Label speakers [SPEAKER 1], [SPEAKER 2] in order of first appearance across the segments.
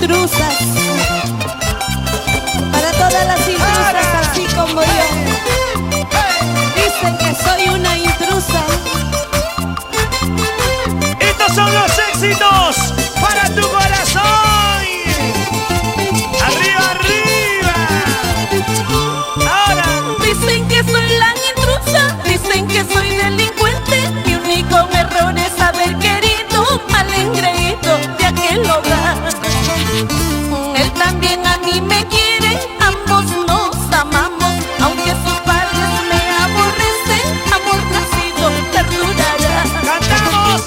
[SPEAKER 1] intrusas, para todas las intrusas así como yo. Dicen que soy una intrusa.
[SPEAKER 2] Estos son los éxitos para tu corazón. Arriba, arriba. Ahora.
[SPEAKER 1] Dicen que soy la intrusa, dicen que soy delincuente. Mi único error es haber querido al engreído de aquel hogar. Él también a mí me quiere, ambos nos amamos. Aunque sus padres me aborrecen, amor nacido perdurará.
[SPEAKER 2] ¡Cantamos!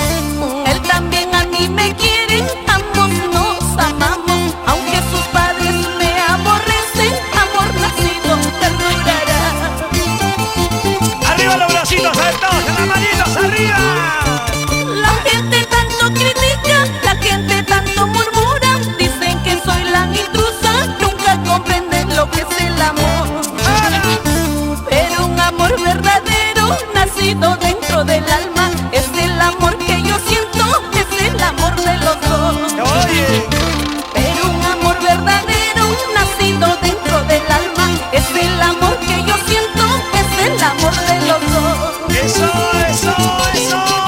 [SPEAKER 1] Él también a mí me quiere, ambos nos amamos. Aunque sus padres me aborrecen, amor nacido perdurará.
[SPEAKER 2] Arriba los bracitos, a ver todos, con las manitos arriba.
[SPEAKER 1] La gente tanto critica, la gente tanto murmura. Dicen que soy la intrusa, nunca comprenden lo que es el amor. Pero un amor verdadero, nacido dentro del alma, es el amor que yo siento, es el amor de los dos.
[SPEAKER 2] Oye,
[SPEAKER 1] Pero un amor verdadero, nacido dentro del alma, es el amor que yo siento, es el amor de los dos.
[SPEAKER 2] eso, eso, eso.